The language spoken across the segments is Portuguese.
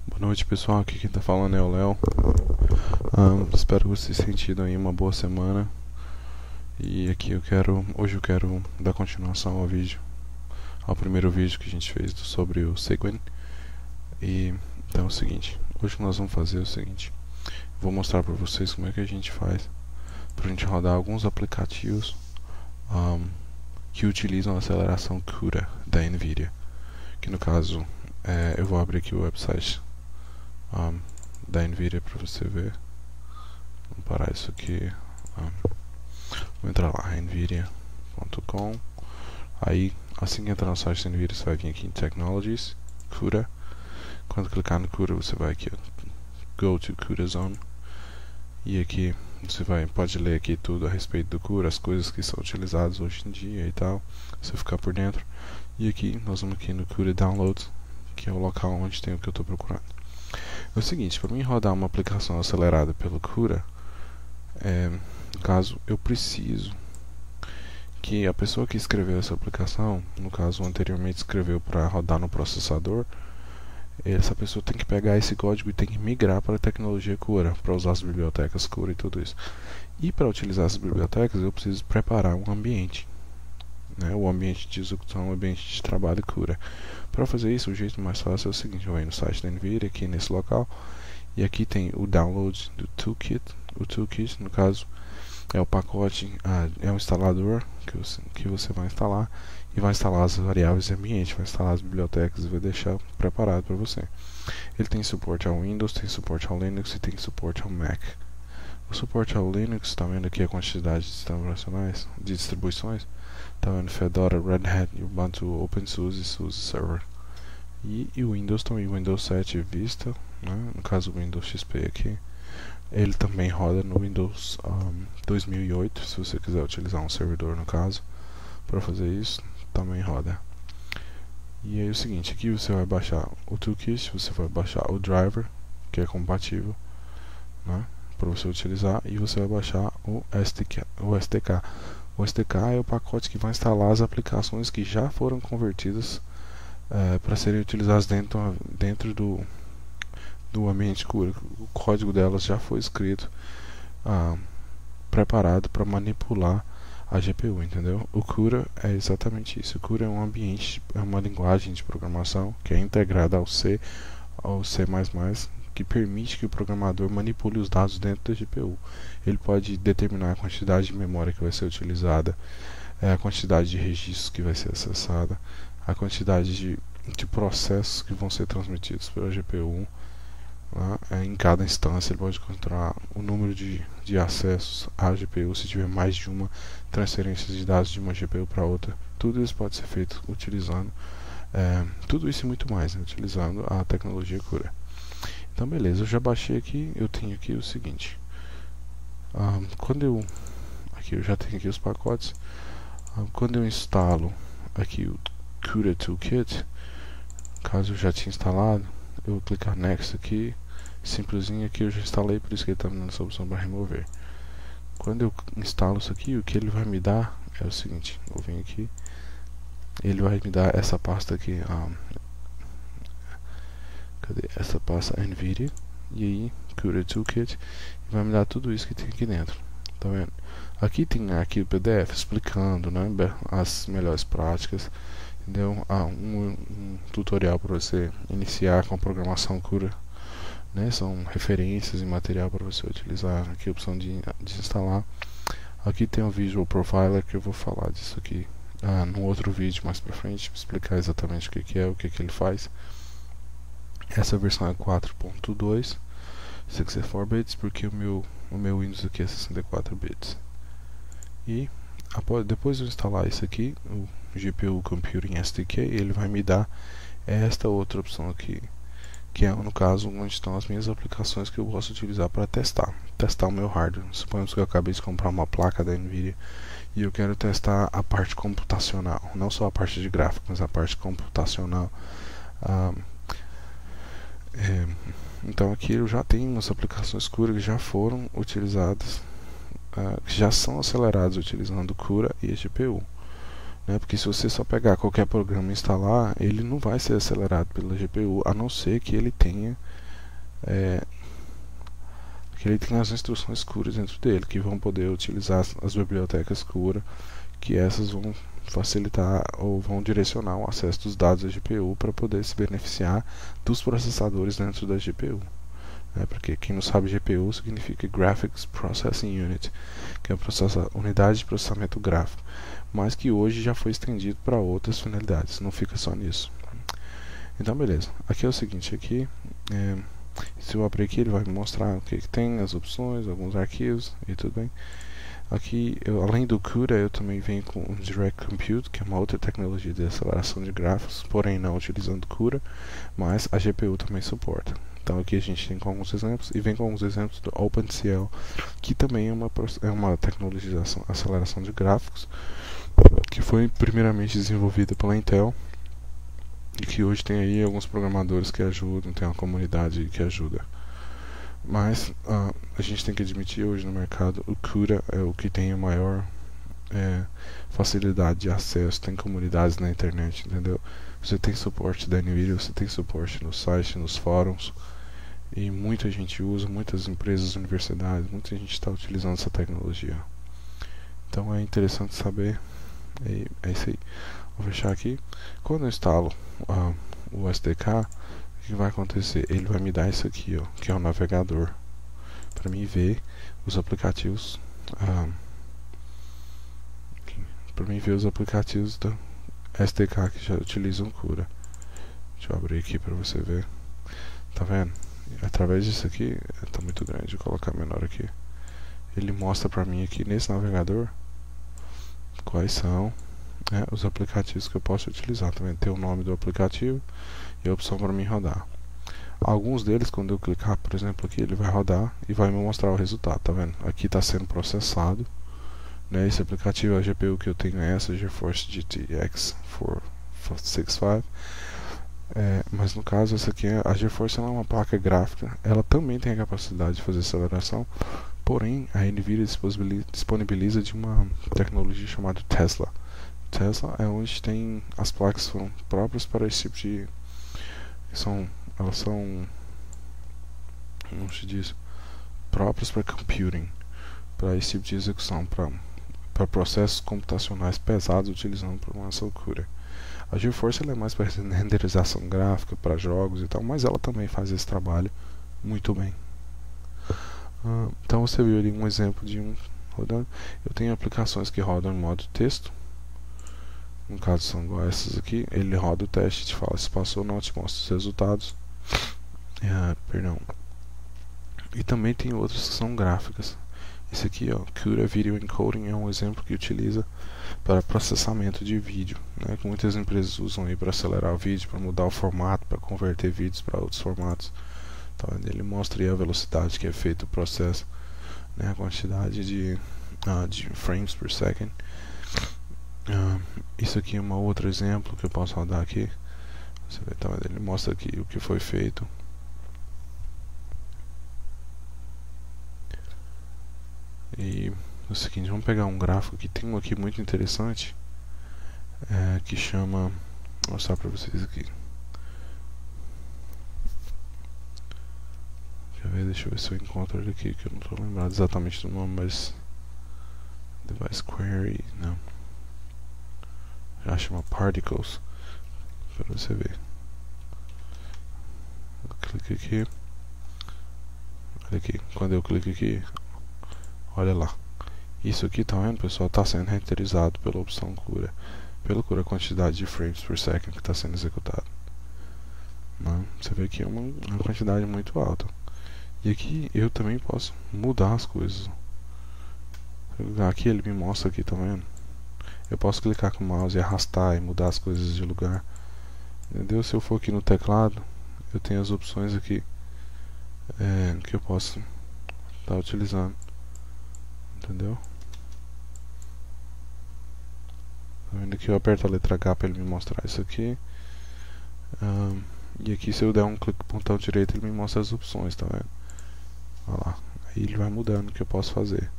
Boa noite, pessoal. Aqui quem tá falando é o Léo. Espero que vocês tenham tido aí uma boa semana. E aqui hoje eu quero dar continuação ao primeiro vídeo que a gente fez sobre o Segwin. E então é o seguinte, hoje nós vamos fazer o seguinte. Vou mostrar para vocês como é que a gente faz para a gente rodar alguns aplicativos que utilizam a aceleração CUDA da NVIDIA. Que no caso, eu vou abrir aqui o website da NVIDIA para você ver. Vamos parar isso aqui. Vou entrar lá, nvidia.com. Aí, assim que entrar no site da NVIDIA, você vai vir aqui em Technologies, CUDA. Quando clicar no CUDA, você vai aqui, Go to CUDA Zone. E aqui você pode ler aqui tudo a respeito do CUDA, as coisas que são utilizadas hoje em dia e tal, você ficar por dentro. E aqui, nós vamos aqui no CUDA Downloads, que é o local onde tem o que eu estou procurando. É o seguinte, para mim rodar uma aplicação acelerada pelo CUDA, no caso, eu preciso que a pessoa que escreveu essa aplicação, no caso anteriormente escreveu para rodar no processador, essa pessoa tem que pegar esse código e tem que migrar para a tecnologia CUDA, para usar as bibliotecas CUDA e tudo isso. E para utilizar essas bibliotecas eu preciso preparar um ambiente, né? O ambiente de execução, o ambiente de trabalho CUDA. Para fazer isso, o jeito mais fácil é o seguinte: eu venho no site da NVIDIA, aqui nesse local, e aqui tem o download do Toolkit. O Toolkit, no caso, é o pacote, é um instalador que você vai instalar e vai instalar as variáveis de ambiente, vai instalar as bibliotecas e vai deixar preparado para você. Ele tem suporte ao Windows, tem suporte ao Linux e tem suporte ao Mac. O suporte ao Linux, está vendo aqui a quantidade de sistemas operacionais, de distribuições, está vendo Fedora, Red Hat, Ubuntu, OpenSUSE e SUSE Server. E o Windows também, Windows 7 Vista, né? No caso o Windows XP aqui. Ele também roda no Windows 2008, se você quiser utilizar um servidor no caso, para fazer isso, também roda. E aí é o seguinte, aqui você vai baixar o Toolkit, você vai baixar o driver, que é compatível, né, para você utilizar, e você vai baixar o SDK. O SDK é o pacote que vai instalar as aplicações que já foram convertidas para serem utilizadas dentro do ambiente CUDA. O código delas já foi escrito, preparado para manipular a GPU, entendeu? O CUDA é exatamente isso. O CUDA é um ambiente, é uma linguagem de programação que é integrada ao C que permite que o programador manipule os dados dentro da GPU. Ele pode determinar a quantidade de memória que vai ser utilizada, a quantidade de registros que vai ser acessada, a quantidade de processos que vão ser transmitidos pela GPU. Em cada instância ele pode controlar o número de acessos à GPU, se tiver mais de uma transferência de dados de uma GPU para outra. Tudo isso pode ser feito utilizando tudo isso e muito mais, né, utilizando a tecnologia CUDA. Então beleza, eu já baixei aqui, eu tenho aqui o seguinte, aqui eu já tenho aqui os pacotes. Quando eu instalo aqui o CUDA Toolkit, caso eu já tinha instalado, eu vou clicar Next aqui, simplesinho. Aqui eu já instalei, por isso que ele está me dando essa opção para remover. Quando eu instalo isso aqui, o que ele vai me dar é o seguinte: eu venho aqui, ele vai me dar essa pasta aqui, cadê? Essa pasta NVIDIA, e aí CUDA Toolkit, e vai me dar tudo isso que tem aqui dentro. Tá vendo? Aqui tem aqui o PDF explicando, né, as melhores práticas, entendeu? Um tutorial para você iniciar com a programação CUDA, né? São referências e material para você utilizar. Aqui a opção de instalar. Aqui tem o Visual Profiler, que eu vou falar disso aqui num outro vídeo mais pra frente, explicar exatamente o que é, o que ele faz. Essa versão é 4.2 64 bits, porque o meu Windows aqui é 64 bits. E depois de eu instalar isso aqui, o GPU Computing SDK, ele vai me dar esta outra opção aqui, que é no caso onde estão as minhas aplicações que eu posso utilizar para testar o meu hardware. Suponhamos que eu acabei de comprar uma placa da NVIDIA e eu quero testar a parte computacional, não só a parte de gráfico, mas a parte computacional. Então aqui eu já tenho umas aplicações CUDA que já foram utilizadas, que já são aceleradas utilizando CUDA e a GPU. Né? Porque se você só pegar qualquer programa e instalar, ele não vai ser acelerado pela GPU, a não ser que ele tenha que ele tem as instruções CURA dentro dele, que vão poder utilizar as bibliotecas CURA, que essas vão facilitar ou vão direcionar o acesso dos dados da GPU para poder se beneficiar dos processadores dentro da GPU. Porque quem não sabe, GPU significa Graphics Processing Unit, que é a unidade de processamento gráfico, mas que hoje já foi estendido para outras finalidades, não fica só nisso. Então beleza, aqui é o seguinte, se eu abrir aqui ele vai me mostrar o que tem, as opções, alguns arquivos e tudo bem. Aqui, além do CUDA, eu também venho com o Direct Compute, que é uma outra tecnologia de aceleração de gráficos, porém não utilizando CUDA, mas a GPU também suporta. Então aqui a gente tem com alguns exemplos, e vem com alguns exemplos do OpenCL, que também é uma tecnologia de aceleração de gráficos, que foi primeiramente desenvolvida pela Intel, e que hoje tem aí alguns programadores que ajudam, tem uma comunidade que ajuda. Mas a gente tem que admitir hoje no mercado, o CUDA é o que tem a maior facilidade de acesso, tem comunidades na internet, entendeu? Você tem suporte da NVIDIA, você tem suporte no site, nos fóruns, e muita gente usa, muitas empresas, universidades, muita gente está utilizando essa tecnologia. Então é interessante saber, é isso aí. Vou fechar aqui. Quando eu instalo o SDK, o que vai acontecer? Ele vai me dar isso aqui, ó, que é o navegador, para mim ver os aplicativos, para mim ver os aplicativos da SDK que já utilizam CUDA. Deixa eu abrir aqui para você ver. Tá vendo? Através disso aqui, tá muito grande, vou colocar menor aqui. Ele mostra para mim aqui nesse navegador quais são os aplicativos que eu posso utilizar. Também tem o nome do aplicativo e a opção para mim rodar. Alguns deles, quando eu clicar, por exemplo, aqui, ele vai rodar e vai me mostrar o resultado, tá vendo? Aqui está sendo processado, né? Esse aplicativo, a GPU que eu tenho é essa, GeForce GTX 465, mas no caso, essa aqui, a GeForce é uma placa gráfica, ela também tem a capacidade de fazer aceleração, porém, a NVIDIA disponibiliza de uma tecnologia chamada Tesla. Tesla é onde tem as placas que foram próprias para esse tipo de... elas são, como se diz, próprias para computing, para esse tipo de execução, para processos computacionais pesados utilizando programação CUDA. A GeForce ela é mais para renderização gráfica, para jogos e tal, mas ela também faz esse trabalho muito bem. Então você viu ali um exemplo de um rodando. Eu tenho aplicações que rodam em modo texto. No caso são igual essas aqui. Ele roda o teste, te fala se passou ou não, te mostra os resultados. Perdão. E também tem outras que são gráficas. Esse aqui, ó, CUDA Video Encoding, é um exemplo que utiliza para processamento de vídeo, né, que muitas empresas usam aí para acelerar o vídeo, para mudar o formato, para converter vídeos para outros formatos. Então, ele mostra aí a velocidade que é feito o processo, né, a quantidade de frames per second. Isso aqui é um outro exemplo que eu posso rodar aqui. Você vê, tá vendo? Ele mostra aqui o que foi feito. E o seguinte, vamos pegar um gráfico que tem um aqui muito interessante, que chama, vou mostrar para vocês aqui. Deixa eu ver se eu encontro ele aqui, que eu não estou lembrado exatamente do nome, mas Device Query, não, já chama Particles, para você ver. Eu clico aqui, olha aqui, quando eu clico aqui, olha lá, isso aqui, tá vendo, pessoal, está sendo renderizado pela opção CUDA, pela quantidade de frames per second que está sendo executado. Você vê que é uma quantidade muito alta. E aqui eu também posso mudar as coisas. Aqui ele me mostra aqui, tá vendo? Eu posso clicar com o mouse e arrastar e mudar as coisas de lugar. Entendeu? Se eu for aqui no teclado, eu tenho as opções aqui que eu posso estar utilizando. Entendeu? Tá vendo aqui? Eu aperto a letra H para ele me mostrar isso aqui. E aqui, se eu der um clique no botão direito, ele me mostra as opções, tá vendo? Olha lá. Aí ele vai mudando o que eu posso fazer.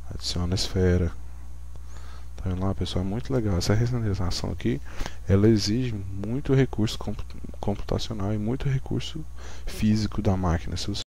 Adiciona a esfera. Tá Tá vendo lá, pessoal? É muito legal. Essa renderização aqui, ela exige muito recurso computacional e muito recurso físico da máquina. Se você